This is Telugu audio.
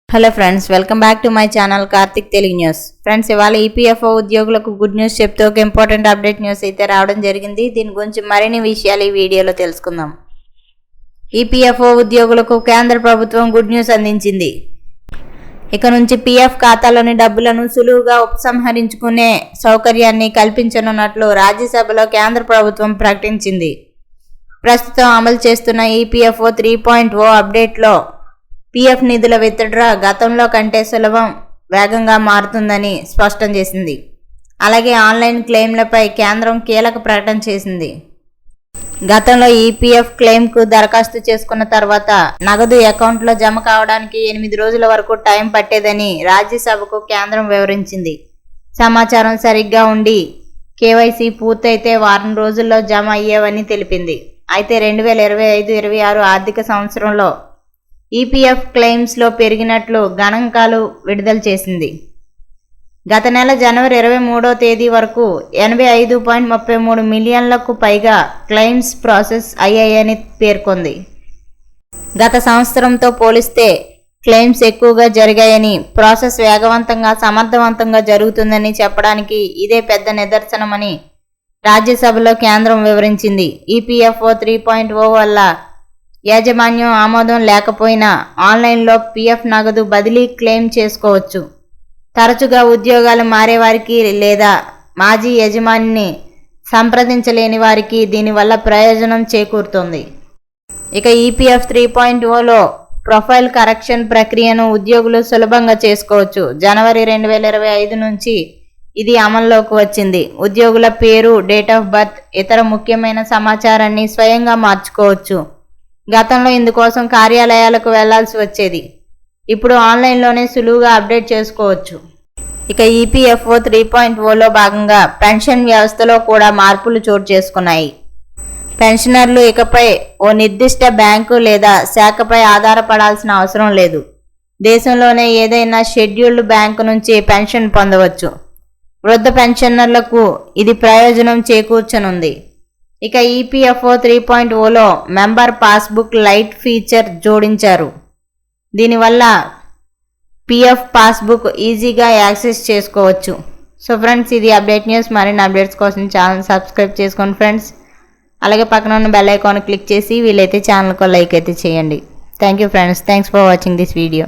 Hello friends, welcome back to my channel Karthik Telugu news. Friends, ఇవాళ ఈపీఎఫ్ఓ ఉద్యోగులకు గుడ్ న్యూస్ చెప్తూ ఒక ఇంపార్టెంట్ అప్డేట్ న్యూస్ అయితే రావడం జరిగింది. దీని గురించి మరిన్ని విషయాలు ఈ వీడియోలో తెలుసుకుందాం. ఈపీఎఫ్ఓ ఉద్యోగులకు కేంద్ర ప్రభుత్వం గుడ్ న్యూస్ అందించింది. ఇక నుంచి పీఎఫ్ ఖాతాలోని డబ్బులను సులువుగా ఉపసంహరించుకునే సౌకర్యాన్ని కల్పించనున్నట్లు రాజ్యసభలో కేంద్ర ప్రభుత్వం ప్రకటించింది. ప్రస్తుతం అమలు చేస్తున్న ఈపీఎఫ్ఓ 3.0 అప్డేట్లో పీఎఫ్ నిధుల విత్డ్రా గతంలో కంటే సులభం, వేగంగా మారుతుందని స్పష్టం చేసింది. అలాగే ఆన్లైన్ క్లెయిమ్లపై కేంద్రం కీలక ప్రకటన చేసింది. గతంలో ఈపీఎఫ్ క్లెయిమ్కు దరఖాస్తు చేసుకున్న తర్వాత నగదు అకౌంట్లో జమ కావడానికి 8 రోజుల వరకు టైం పట్టేదని రాజ్యసభకు కేంద్రం వివరించింది. సమాచారం సరిగ్గా ఉండి కేవైసీ పూర్తయితే వారం రోజుల్లో జమ అయ్యేవని తెలిపింది. అయితే 2025-26 ఆర్థిక సంవత్సరంలో ఈపీఎఫ్ క్లెయిమ్స్లో పెరిగినట్లు గణాంకాలు విడుదల చేసింది. గత నెల జనవరి 23వ తేదీ వరకు 85.33 మిలియన్లకు పైగా క్లెయిమ్స్ ప్రాసెస్ అయ్యాయని పేర్కొంది. గత సంవత్సరంతో పోలిస్తే క్లెయిమ్స్ ఎక్కువగా జరిగాయని, ప్రాసెస్ వేగవంతంగా సమర్థవంతంగా జరుగుతుందని చెప్పడానికి ఇదే పెద్ద నిదర్శనమని రాజ్యసభలో కేంద్రం వివరించింది. ఈపీఎఫ్ఓ 3.0 వల్ల యాజమాన్యం ఆమోదం లేకపోయినా ఆన్లైన్లో పీఎఫ్ నగదు బదిలీ క్లెయిమ్ చేసుకోవచ్చు. తరచుగా ఉద్యోగాలు మారేవారికి లేదా మాజీ యజమానిని సంప్రదించలేని వారికి దీనివల్ల ప్రయోజనం చేకూరుతుంది. ఇక ఈపీఎఫ్ 3.0లో ప్రొఫైల్ కరెక్షన్ ప్రక్రియను ఉద్యోగులు సులభంగా చేసుకోవచ్చు. జనవరి 2025 నుంచి ఇది అమల్లోకి వచ్చింది. ఉద్యోగుల పేరు, డేట్ ఆఫ్ బర్త్, ఇతర ముఖ్యమైన సమాచారాన్ని స్వయంగా మార్చుకోవచ్చు. గతంలో ఇందుకోసం కార్యాలయాలకు వెళ్లాల్సి వచ్చేది. ఇప్పుడు ఆన్లైన్లోనే సులువుగా అప్డేట్ చేసుకోవచ్చు. ఇక ఈపీఎఫ్ఓ 3.0లో భాగంగా పెన్షన్ వ్యవస్థలో కూడా మార్పులు చోటు చేసుకున్నాయి. పెన్షనర్లు ఇకపై ఓ నిర్దిష్ట బ్యాంకు లేదా శాఖపై ఆధారపడాల్సిన అవసరం లేదు. దేశంలోనే ఏదైనా షెడ్యూల్డ్ బ్యాంకు నుంచి పెన్షన్ పొందవచ్చు. వృద్ధ పెన్షనర్లకు ఇది ప్రయోజనం చేకూర్చనుంది. ఇక ఈపీఎఫ్ఓ 3.0లో మెంబర్ పాస్బుక్ లైట్ ఫీచర్ జోడించారు. దీనివల్ల పీఎఫ్ పాస్బుక్ ఈజీగా యాక్సెస్ చేసుకోవచ్చు. సో ఫ్రెండ్స్, ఇది అప్డేట్ న్యూస్. మరిన్ని అప్డేట్స్ కోసం ఛానల్ సబ్స్క్రైబ్ చేసుకోండి ఫ్రెండ్స్. అలాగే పక్కన ఉన్న బెల్ ఐకాన్ క్లిక్ చేసి వీలైతే ఛానల్కు లైక్ అయితే చేయండి. Thank you friends. Thanks for watching this video.